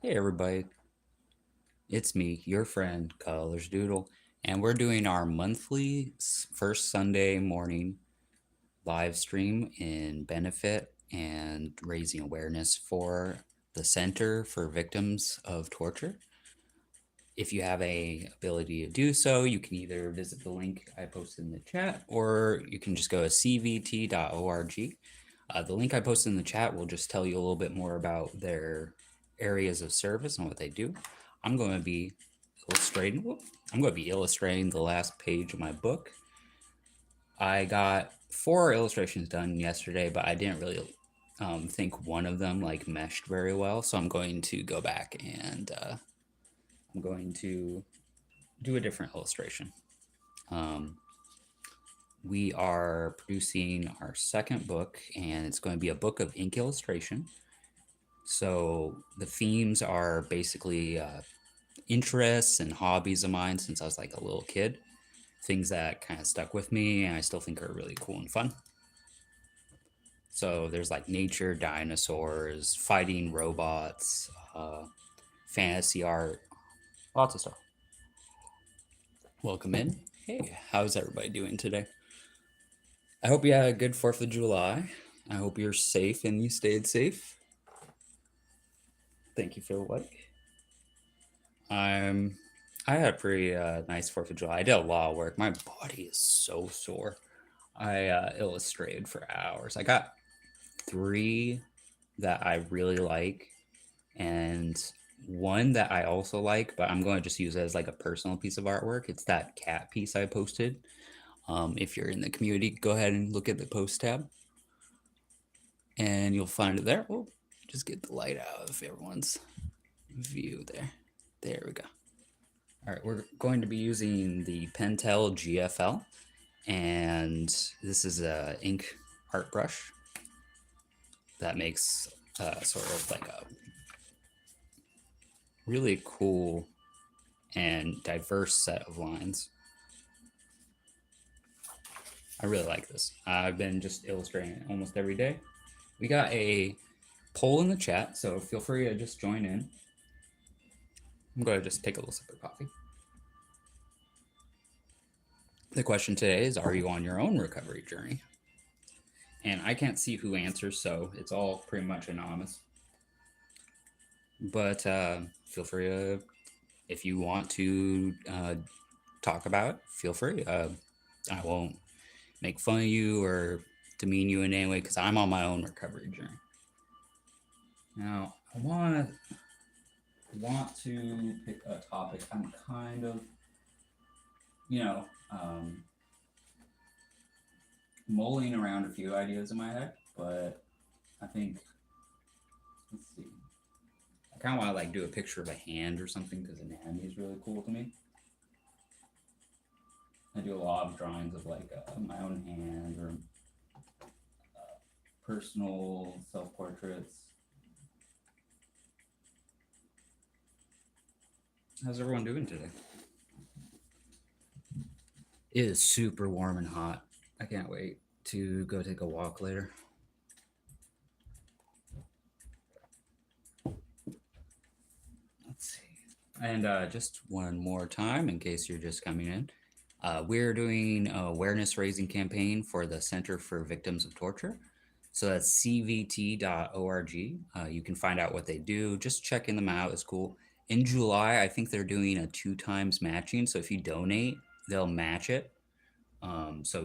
Hey everybody, it's me, your friend ColorsDoodle, and we're doing our monthly first Sunday morning live stream in benefit and raising awareness for the Center for Victims of Torture. If you have a ability to do so, you can either visit the link I posted in the chat or you can just go to cvt.org. The link I posted in the chat will just tell you a little bit more about their areas of service and what they do. I'm going to be illustrating. I'm going to be illustrating the last page of my book. I got 4 illustrations done yesterday, but I didn't really think one of them like meshed very well. So I'm going to go back and I'm going to do a different illustration. Um, we are producing our second book, and it's going to be a book of ink illustration. So the themes are basically interests and hobbies of mine since I was like a little kid, things that kind of stuck with me and I still think are really cool and fun. So there's like nature, dinosaurs, fighting robots, fantasy art, lots of stuff. Welcome in. Hey, how's everybody doing today? I hope you had a good 4th of July. I hope you're safe and you stayed safe. Thank you for the like. I had a pretty nice 4th of July. I did a lot of work. My body is so sore. I illustrated for hours. I got 3 that I really like and one that I also like, but I'm going to just use it as like a personal piece of artwork. It's that cat piece I posted. If you're in the community, go ahead and look at the post tab and you'll find it there. Oh, just get the light out of everyone's view there. There we go. All right, we're going to be using the Pentel GFL, and this is a ink art brush that makes sort of like a really cool and diverse set of lines. I really like this. I've been just illustrating it almost every day. We got a poll in the chat, so feel free to just join in. I'm going to just take a little sip of coffee. The question today is, are you on your own recovery journey? And I can't see who answers, so it's all pretty much anonymous. But feel free to, if you want to talk about it, feel free. I won't make fun of you or demean you in any way because I'm on my own recovery journey. Now, I want to pick a topic. I'm kind of, you know, mulling around a few ideas in my head, but I think, let's see. I kind of want to like do a picture of a hand or something because anatomy is really cool to me. I do a lot of drawings of like my own hand or personal self-portraits. How's everyone doing today? It is super warm and hot. I can't wait to go take a walk later. Let's see. And just one more time, in case you're just coming in, we're doing an awareness raising campaign for the Center for Victims of Torture. So that's cvt.org. You can find out what they do. Just checking them out is cool. In July, I think they're doing a 2 times matching. So if you donate, they'll match it. So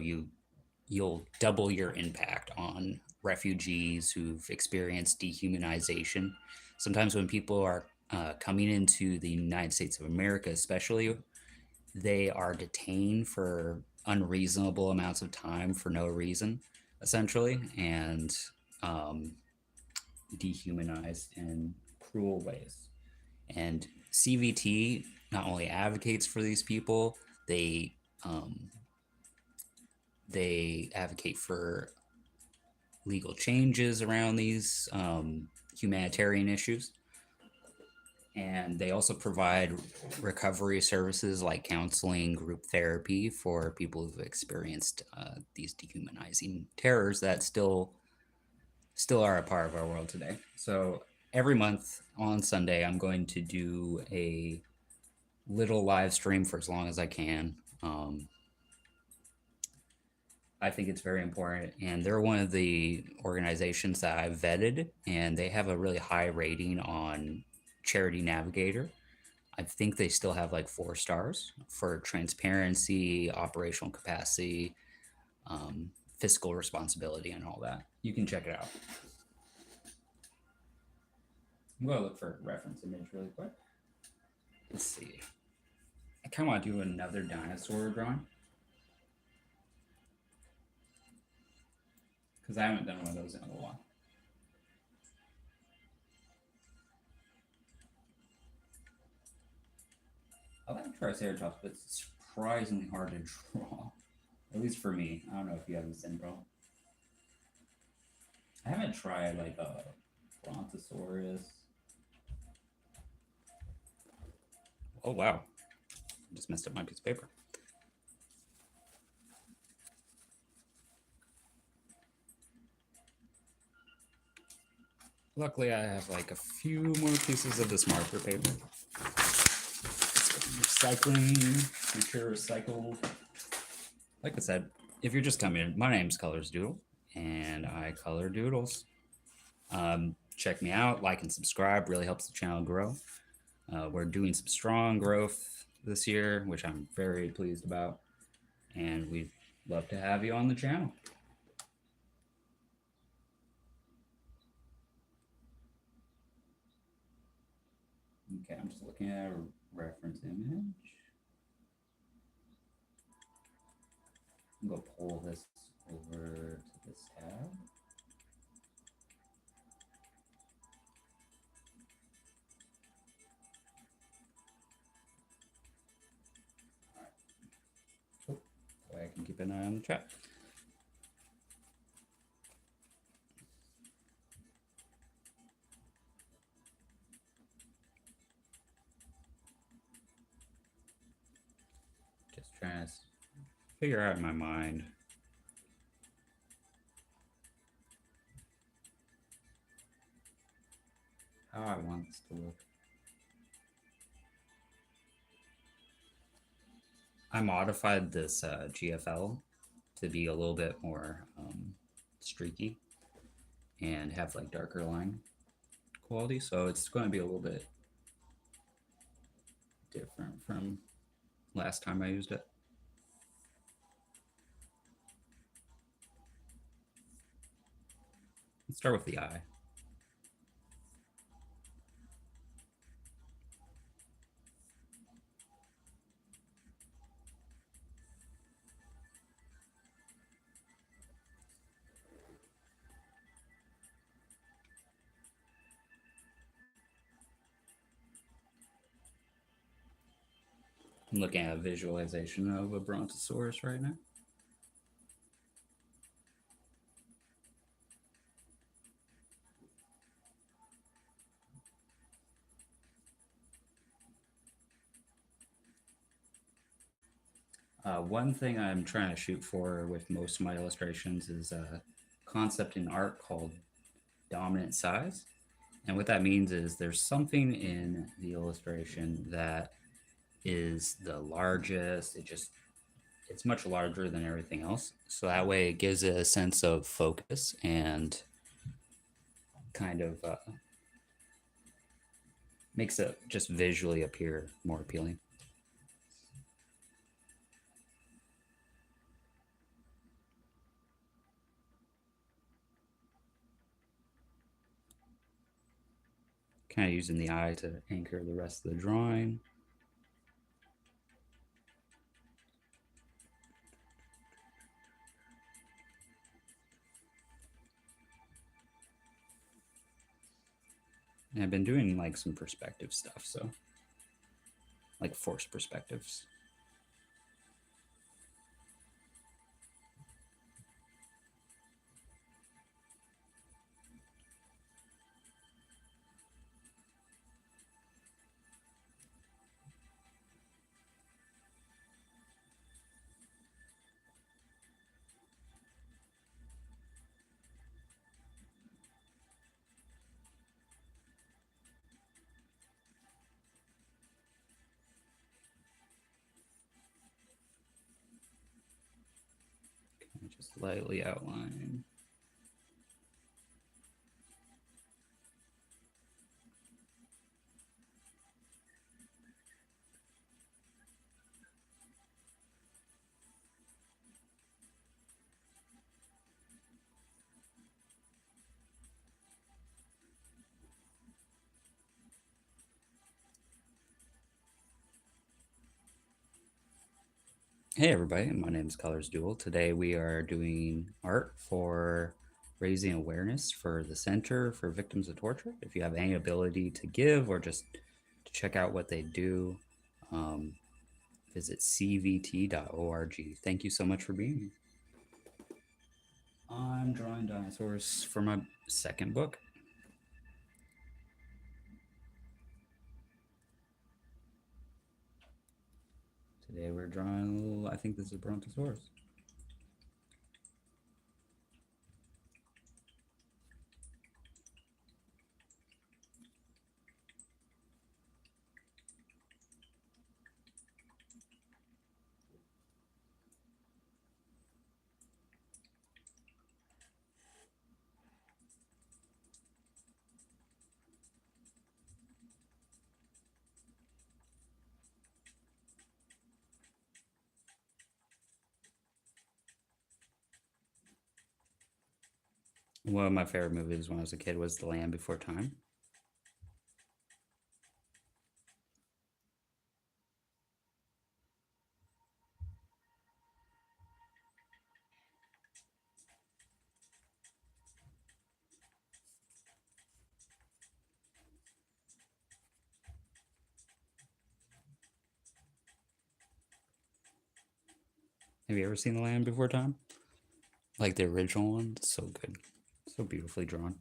you'll double your impact on refugees who've experienced dehumanization. Sometimes when people are coming into the United States of America, especially, they are detained for unreasonable amounts of time for no reason, essentially, and dehumanized in cruel ways. And CVT not only advocates for these people, um, they advocate for legal changes around these humanitarian issues. And they also provide recovery services like counseling, group therapy for people who've experienced these dehumanizing terrors that still are a part of our world today. So every month on Sunday, I'm going to do a little live stream for as long as I can. I think it's very important. And they're one of the organizations that I've vetted, and they have a really high rating on Charity Navigator. I think they still have like 4 stars for transparency, operational capacity, fiscal responsibility, and all that. You can check it out. I'm going to look for a reference image really quick. Let's see. I kind of want to do another dinosaur drawing, because I haven't done one of those in a while. I like Triceratops, but it's surprisingly hard to draw. At least for me. I don't know if you have the same problem. I haven't tried like a Brontosaurus. Oh wow. I just messed up my piece of paper. Luckily, I have like a few more pieces of this marker paper. Recycling, make sure recycled. Like I said, if you're just coming in, my name's ColorsDoodle, and I color doodles. Check me out, like and subscribe, really helps the channel grow. We're doing some strong growth this year, which I'm very pleased about, and we'd love to have you on the channel. Okay, I'm just looking at a reference image. I'm gonna pull this over to this tab. Oh, that way I can keep an eye on the chat. Just trying to figure out in my mind how I want this to look. I modified this GFL to be a little bit more streaky and have like darker line quality, so it's going to be a little bit different from last time I used it. Let's start with the eye. I'm looking at a visualization of a Brontosaurus right now. One thing I'm trying to shoot for with most of my illustrations is a concept in art called dominant size. And what that means is there's something in the illustration that is the largest. It's much larger than everything else. So that way it gives it a sense of focus and kind of makes it just visually appear more appealing. Kind of using the eye to anchor the rest of the drawing. And I've been doing like some perspective stuff, so like forced perspectives. Just lightly outline. Hey everybody, my name is ColorsDoodle. Today we are doing art for raising awareness for the Center for Victims of Torture. If you have any ability to give or just to check out what they do, visit cvt.org. Thank you so much for being here. I'm drawing dinosaurs for my second book. Today we're drawing a little, I think this is a Brontosaurus. One of my favorite movies when I was a kid was The Land Before Time. Have you ever seen The Land Before Time? Like the original one? It's so good. So beautifully drawn.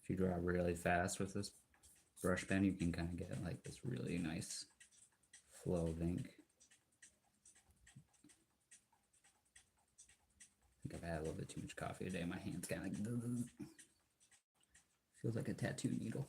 If you draw really fast with this brush pen, you can kind of get like this really nice flow of ink. I think I've had a little bit too much coffee today. My hand's kind of like feels like a tattoo needle.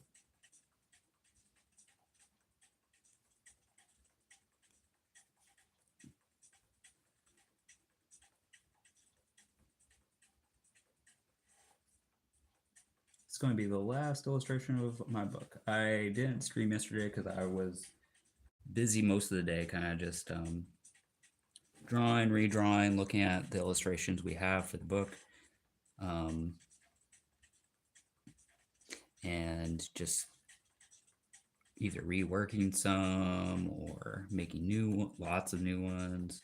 It's going to be the last illustration of my book. I didn't stream yesterday because I was busy most of the day, kind of just drawing, redrawing, looking at the illustrations we have for the book, and just either reworking some or making lots of new ones.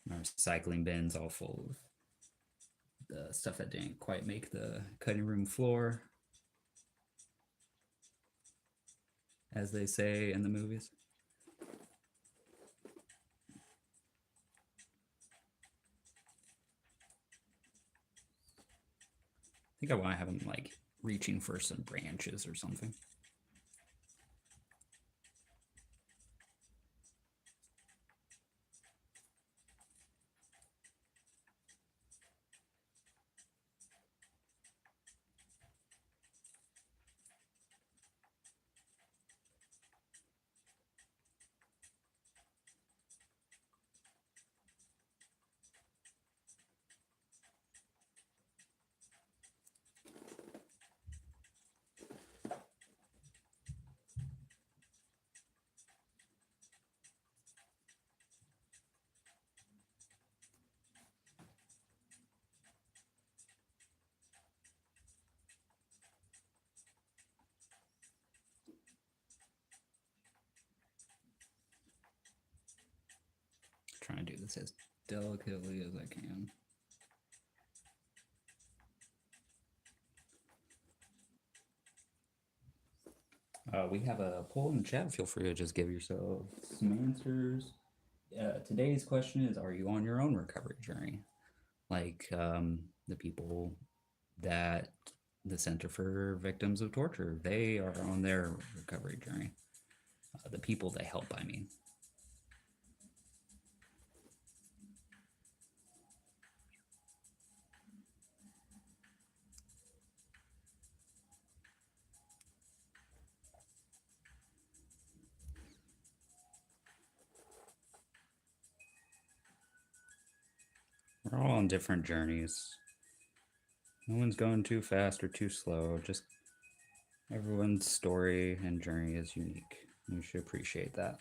My recycling bin's all full of the stuff that didn't quite make the cutting room floor, as they say in the movies. I think I want to have them like reaching for some branches or something. this as delicately as I can. We have a poll in the chat. Feel free to just give yourself some answers. Today's question is, are you on your own recovery journey? Like the people that the Center for Victims of Torture, they are on their recovery journey. The people they help, I mean. We're all on different journeys. No one's going too fast or too slow. Just everyone's story and journey is unique. You should appreciate that.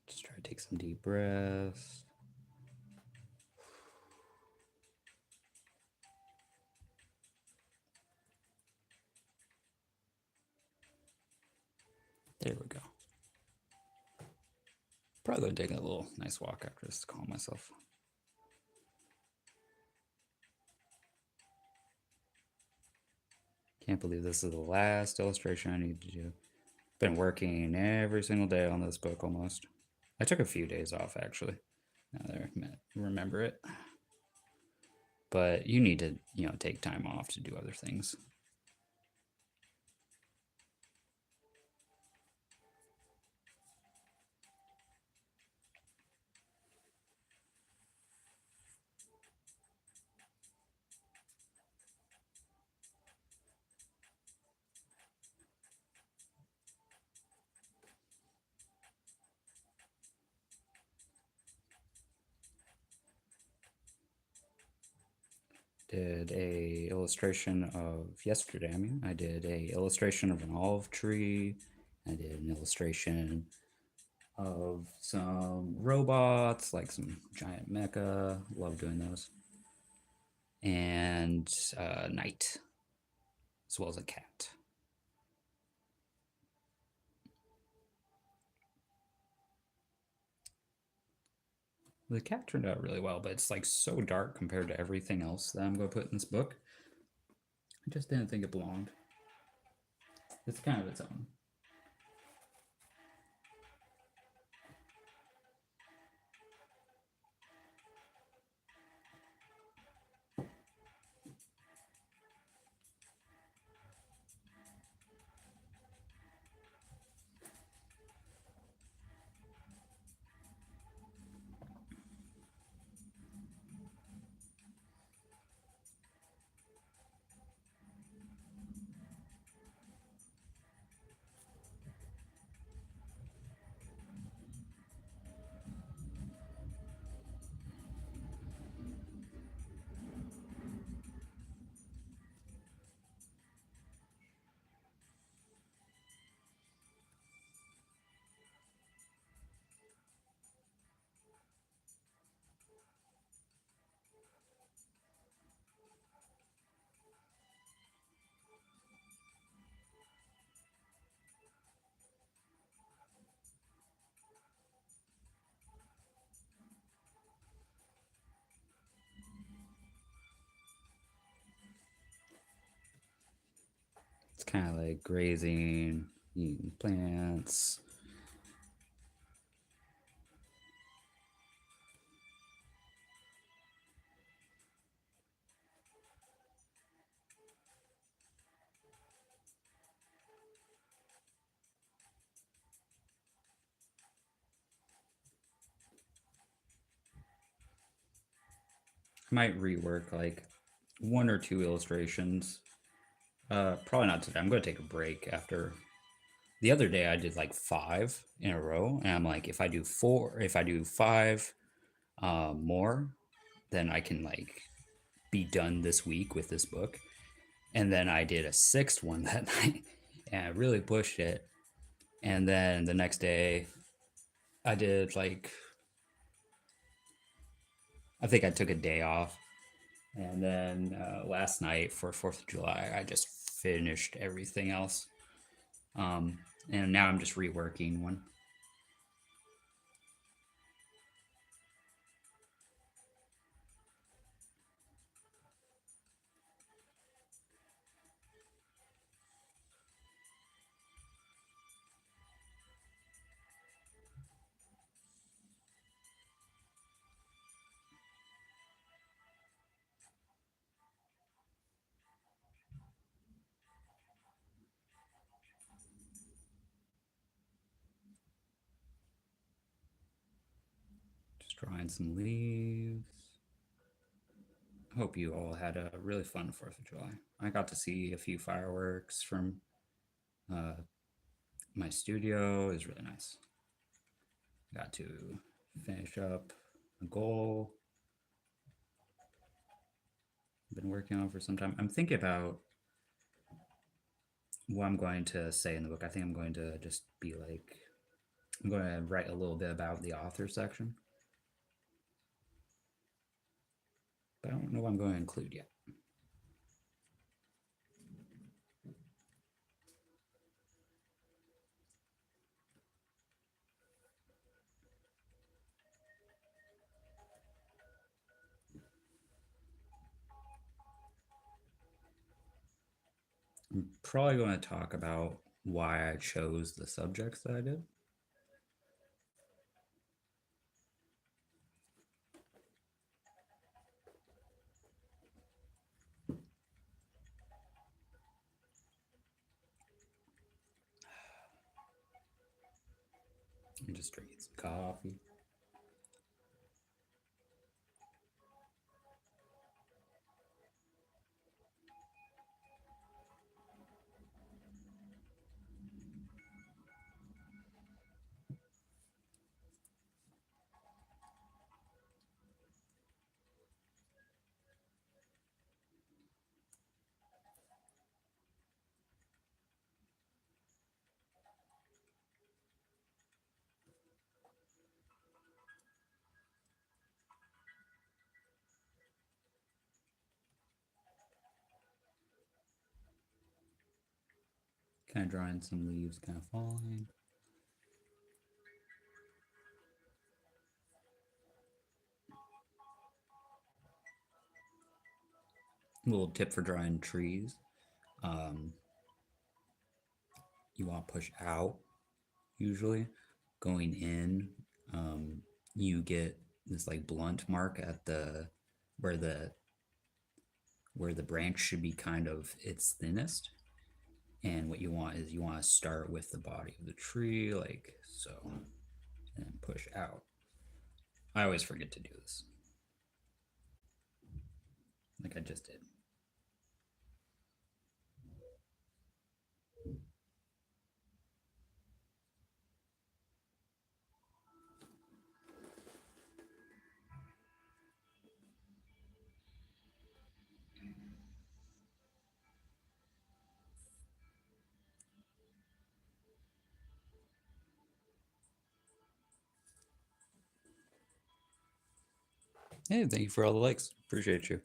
Just try to take some deep breaths. There we go. Probably take a little nice walk after this to calm myself. Can't believe this is the last illustration I need to do. Been working every single day on this book almost. I took a few days off actually. Now that I remember it. But you need to, take time off to do other things. Did a illustration of yesterday. I did a illustration of an olive tree. I did an illustration of some robots, like some giant mecha. Love doing those. And a knight, as well as a cat. The cat turned out really well, but it's like so dark compared to everything else that I'm going to put in this book. I just didn't think it belonged. It's kind of its own. kind of like grazing, eating plants. I might rework like one or two illustrations. Probably not today. I'm going to take a break after. The other day I did like five in a row, and I'm like, if I do five more, then I can like be done this week with this book. And then I did a sixth one that night, and I really pushed it. And then the next day, I did like, I think I took a day off. And then last night for 4th of July, I just finished everything else. Um, and now I'm just reworking one. Just drawing some leaves. Hope you all had a really fun 4th of July. I got to see a few fireworks from uh, my studio. It was really nice. Got to finish up a goal I've been working on for some time. I'm thinking about what I'm going to say in the book. I think I'm going to just be like, I'm going to write a little bit about the author section, but I don't know what I'm going to include yet. I'm probably going to talk about why I chose the subjects that I did. I'm just drinking some coffee. Kind of drawing some leaves kind of falling. A little tip for drawing trees. Um, you want to push out usually. Going in, you get this like blunt mark at the where the where the branch should be kind of its thinnest. And what you want is you want to start with the body of the tree, like so, and then push out. I always forget to do this, like I just did. Hey, thank you for all the likes. Appreciate you.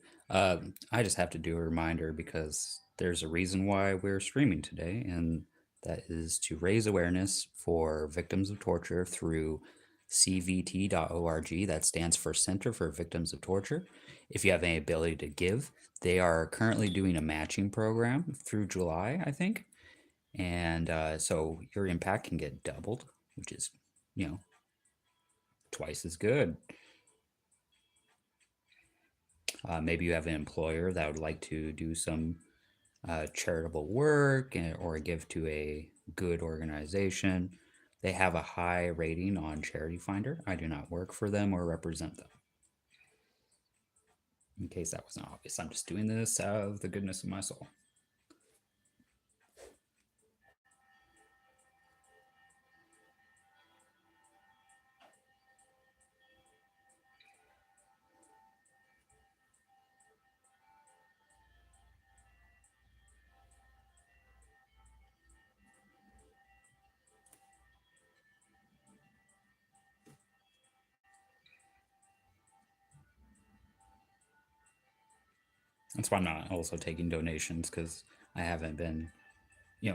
I just have to do a reminder because there's a reason why we're streaming today, and that is to raise awareness for victims of torture through CVT.org. That stands for Center for Victims of Torture. If you have any ability to give, they are currently doing a matching program through July, I think. And so your impact can get doubled, which is, you know, twice as good. Maybe you have an employer that would like to do some charitable work or give to a good organization. They have a high rating on Charity Finder. I do not work for them or represent them. In case that wasn't obvious, I'm just doing this out of the goodness of my soul. That's why I'm not also taking donations because I haven't been,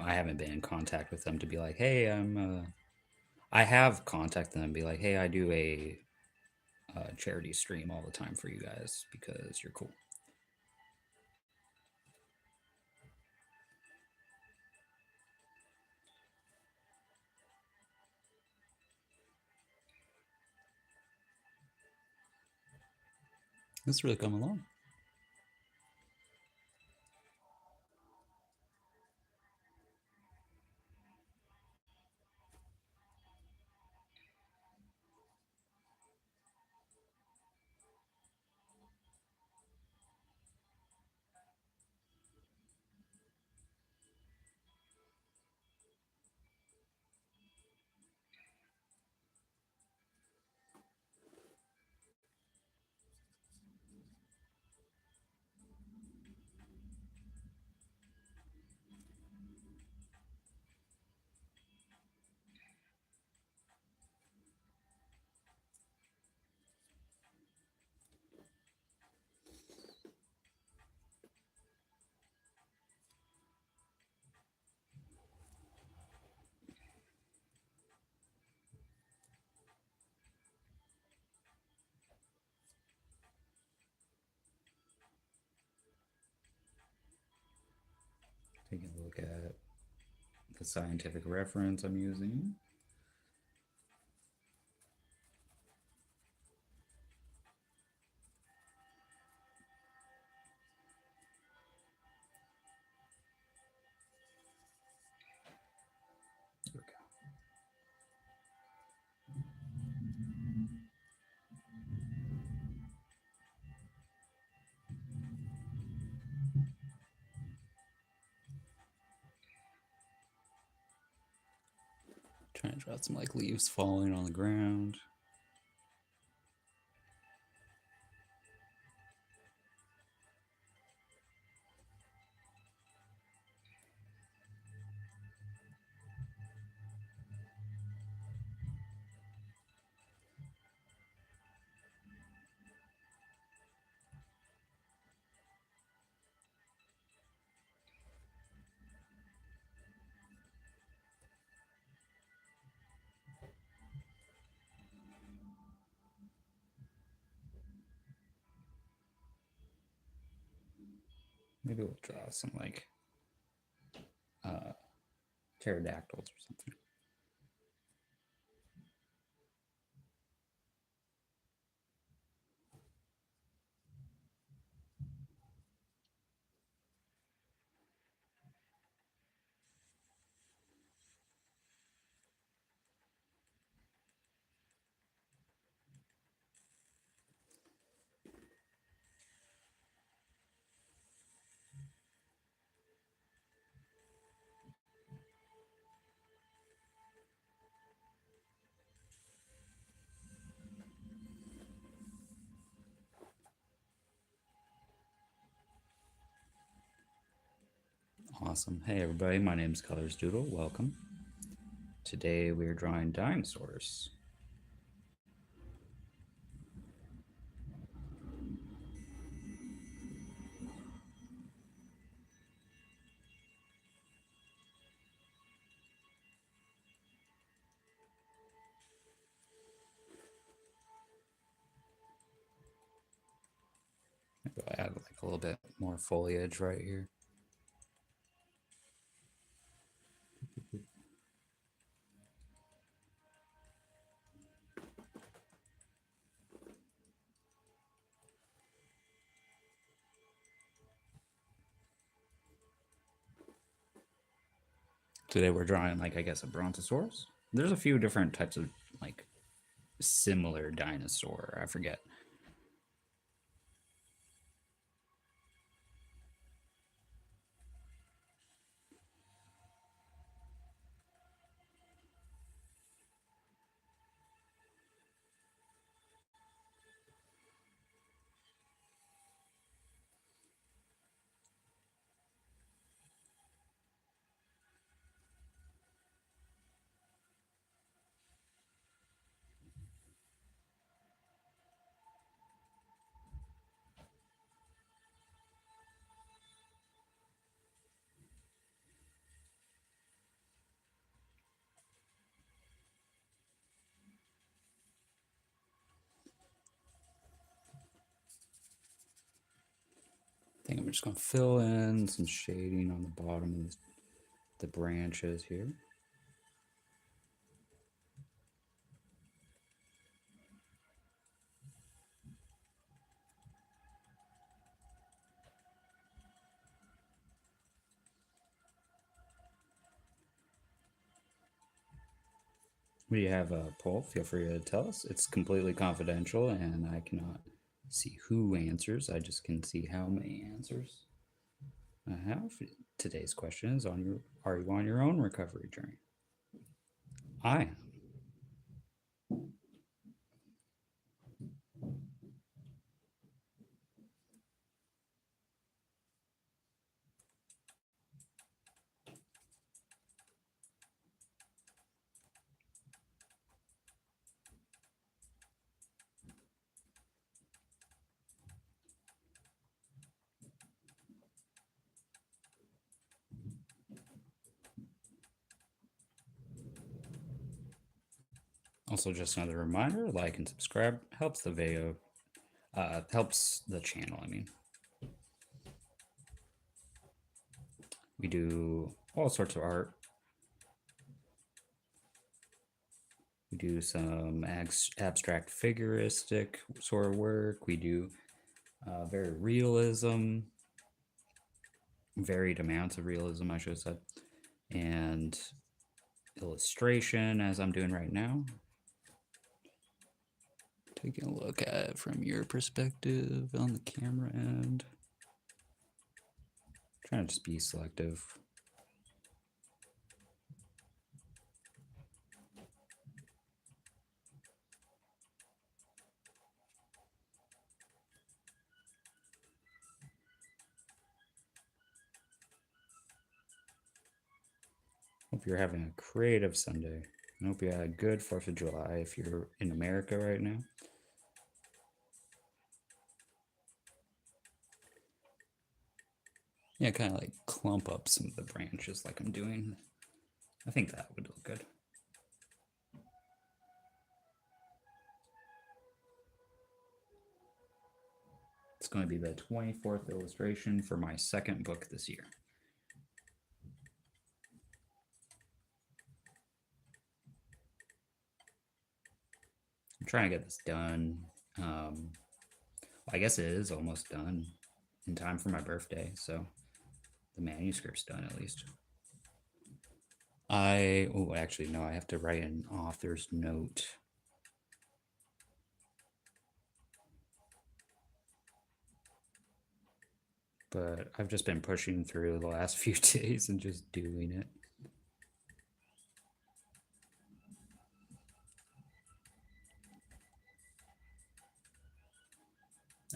I haven't been in contact with them to be like, hey, I have contacted them and be like, hey, I do a charity stream all the time for you guys because you're cool. It's really come along. Taking a look at the scientific reference I'm using. There we go. Trying to draw some like leaves falling on the ground. Maybe we'll draw some like uh, pterodactyls or something. Awesome. Hey everybody, my name is ColorsDoodle. Welcome. Today we are drawing dinosaurs. Maybe I'll add like a little bit more foliage right here. Today we're drawing, like, I guess, a brontosaurus. There's a few different types of, like, similar dinosaur. I forget. I think I'm just going to fill in some shading on the bottom of the branches here. We have a poll. Feel free to tell us. It's completely confidential, and I cannot see who answers. I just can see how many answers I have. Today's question is are you on your own recovery journey? I am. Also, just another reminder: like and subscribe helps the video, helps the channel. I mean, we do all sorts of art. We do some abstract figuristic sort of work. We do very realism, varied amounts of realism, I should have said, and illustration, as I'm doing right now. Taking a look at it from your perspective on the camera end. Trying to just be selective. Hope you're having a creative Sunday. I hope you had a good 4th of July if you're in America right now. Yeah, kind of like clump up some of the branches like I'm doing. I think that would look good. It's going to be the 24th illustration for my second book this year. I'm trying to get this done. I guess it is almost done in time for my birthday, so the manuscript's done at least. Actually, no, I have to write an author's note. But I've just been pushing through the last few days and just doing it.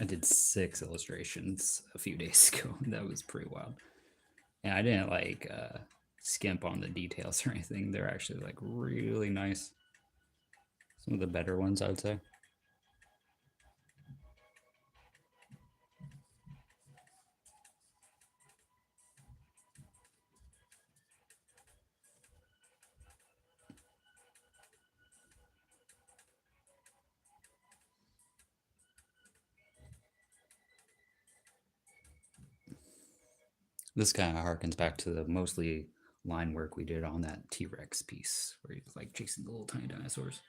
I did 6 illustrations a few days ago. That was pretty wild. And I didn't like skimp on the details or anything. They're actually like really nice. Some of the better ones, I would say. This kind of harkens back to the mostly line work we did on that T-Rex piece where he's like chasing the little tiny dinosaurs.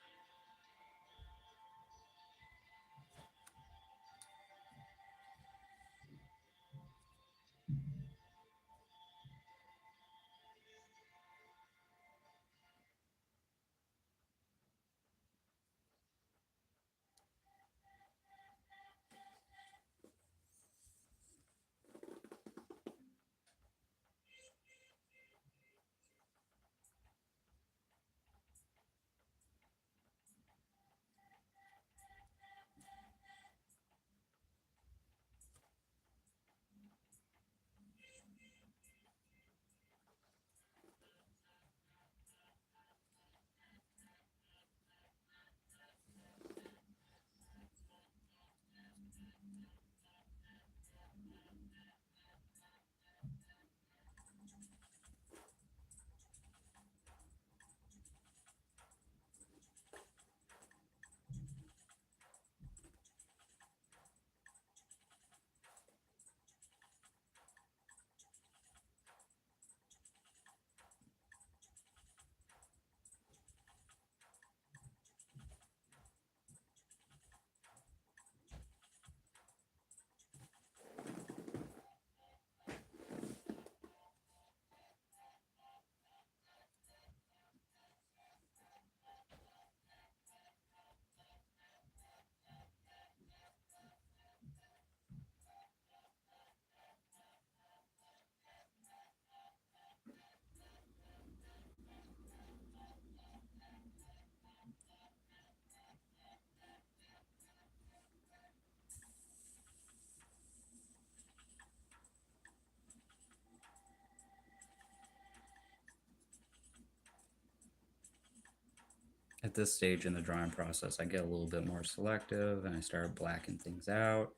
At this stage in the drawing process, I get a little bit more selective and I start blacking things out.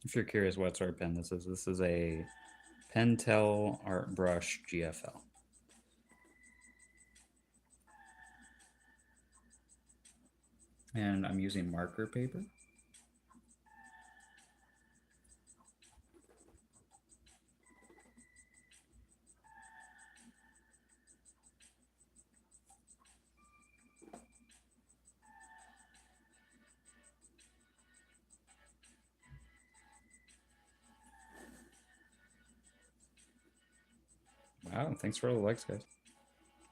If you're curious what sort of pen this is a Pentel Art Brush GFL. And I'm using marker paper. Wow, thanks for all the likes, guys.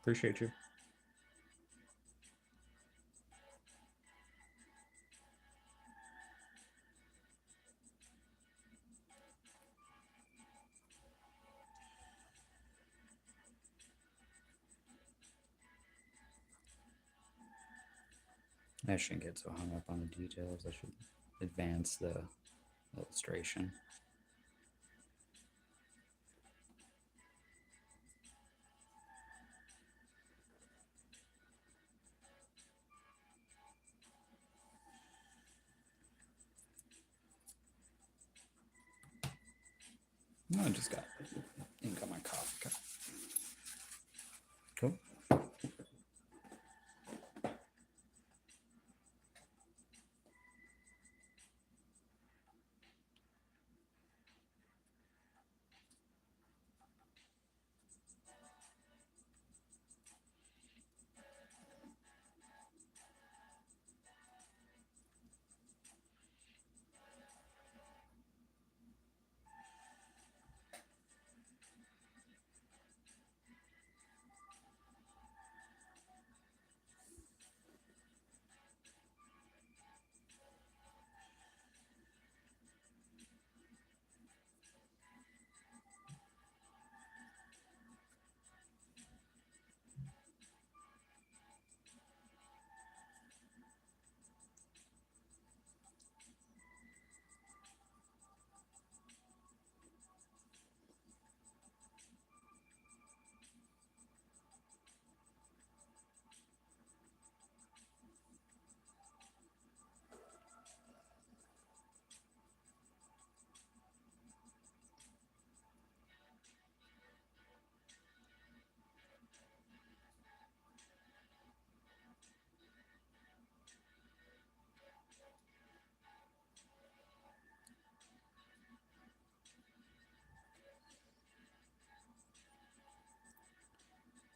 Appreciate you. I shouldn't get so hung up on the details. I should advance the illustration. I just got ink on my coffee cup. Cool.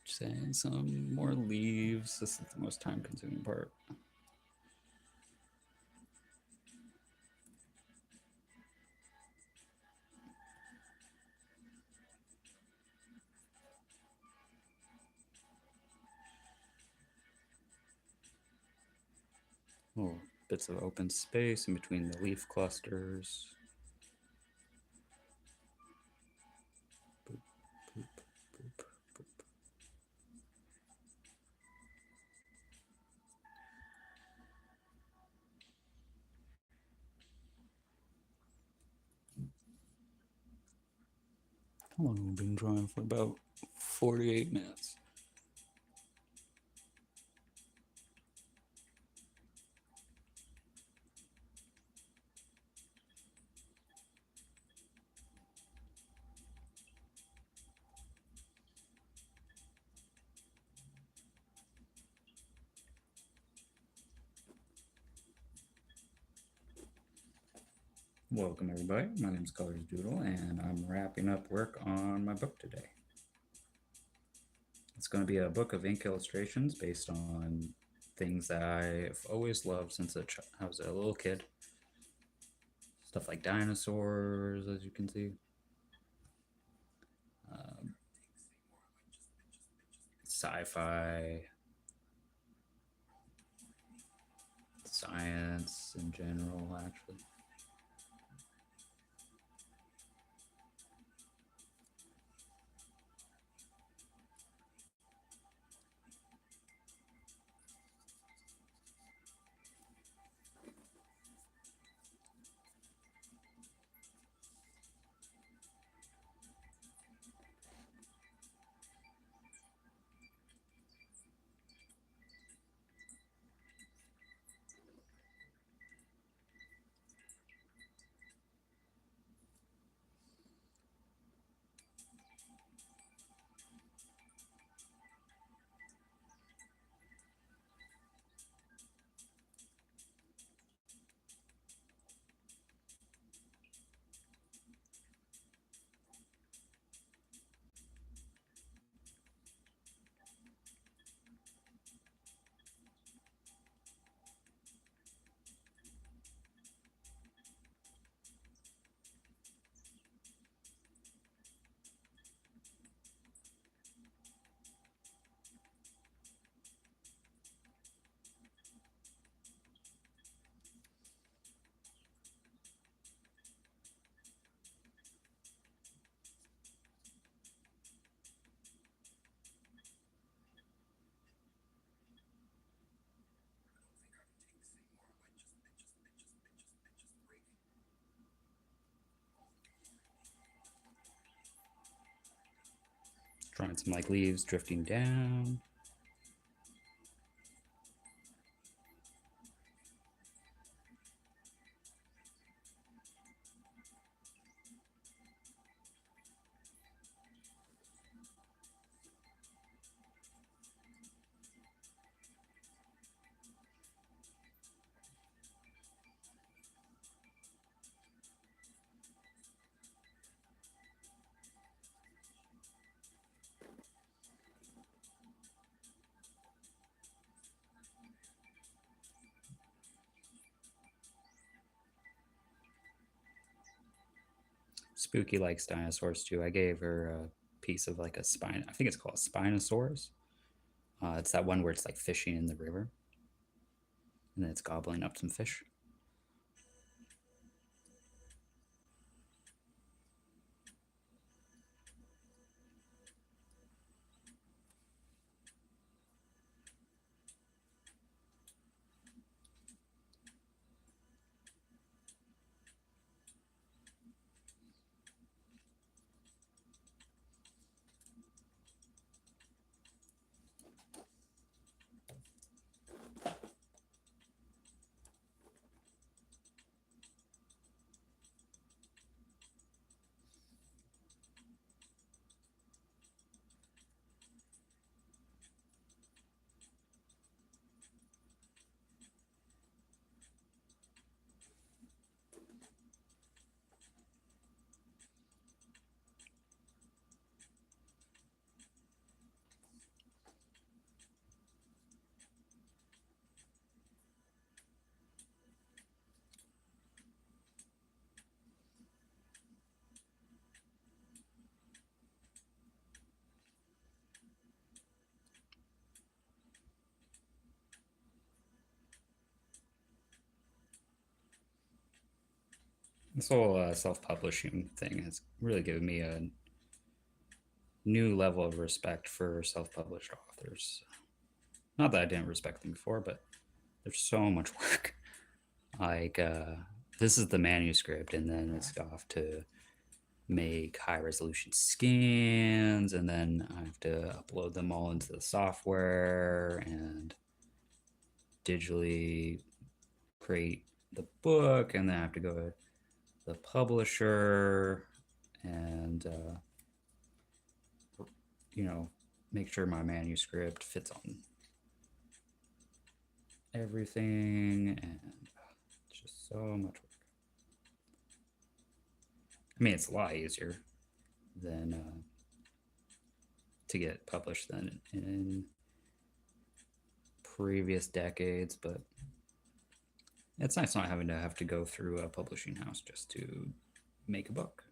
Just adding some more leaves. This is the most time consuming part. Oh, bits of open space in between the leaf clusters. Boop, boop, boop, boop. How long have we been drawing for? About 48 minutes. Welcome everybody, my name is ColorsDoodle and I'm wrapping up work on my book today. It's going to be a book of ink illustrations based on things that I've always loved since I was a little kid. Stuff like dinosaurs, as you can see. Um, Sci-fi, science in general, actually. Drawing some like leaves drifting down. Spooky likes dinosaurs too. I gave her a piece of like a spine. I think it's called a Spinosaurus. It's that one where it's like fishing in the river, and then it's gobbling up some fish. This whole self-publishing thing has really given me a new level of respect for self-published authors. Not that I didn't respect them before, but there's so much work. Like this is the manuscript, and then it's off to make high resolution scans, and then I have to upload them all into the software and digitally create the book, and then I have to go to the publisher and you know, make sure my manuscript fits on everything, and it's just so much work. I mean, it's a lot easier than to get published than in previous decades, but It's nice not having to have to go through a publishing house just to make a book.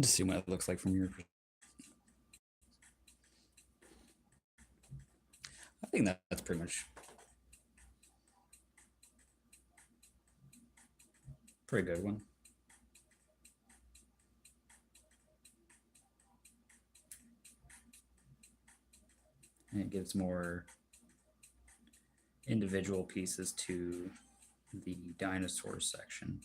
Just see what it looks like from your perspective. I think that's pretty much pretty good one. And it gives more individual pieces to the dinosaur section.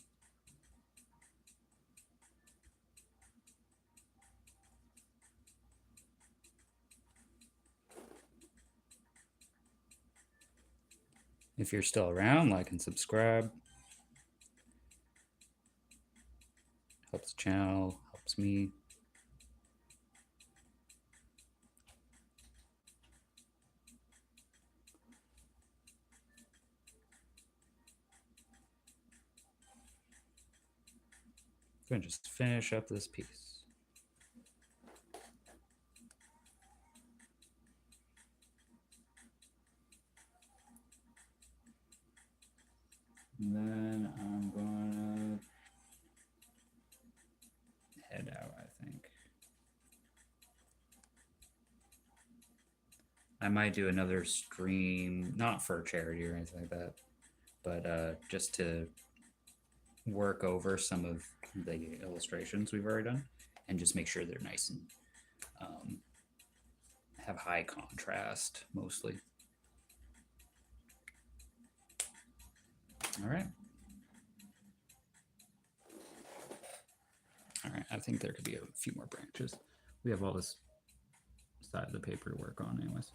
If you're still around, like and subscribe. Helps the channel, helps me. I'm going to just finish up this piece. And then I'm going to head out, I think. I might do another stream, not for charity or anything like that, but just to work over some of the illustrations we've already done and just make sure they're nice and have high contrast mostly. All right. All right, I think there could be a few more branches. We have all this side of the paper to work on anyways.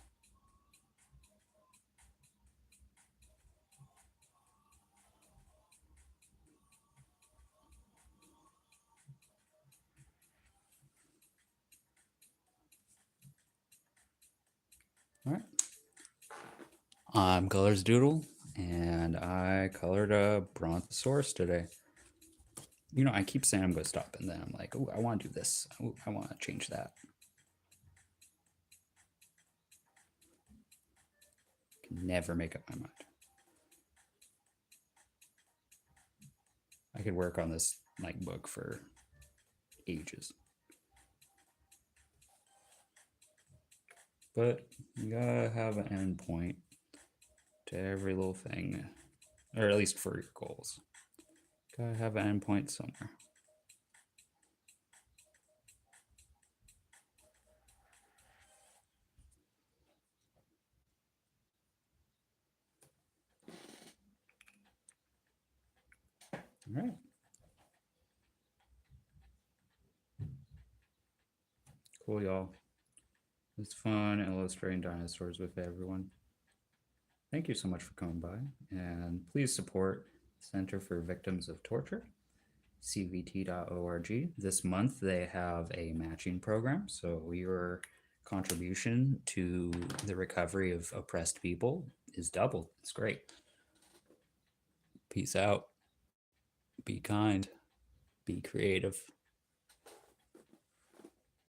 All right. I'm ColorsDoodle, and I colored a brontosaurus today. You know, I keep saying I'm going to stop, and then I'm like, oh, I want to do this. Ooh, I want to change that. Can never make up my mind. I could work on this like book for ages. But you gotta have an end point to every little thing, or at least for your goals. Gotta have an end point somewhere. All right. Cool, y'all. It's fun illustrating dinosaurs with everyone. Thank you so much for coming by, and please support Center for Victims of Torture, CVT.org. This month they have a matching program, so your contribution to the recovery of oppressed people is doubled. It's great. Peace out. Be kind. Be creative.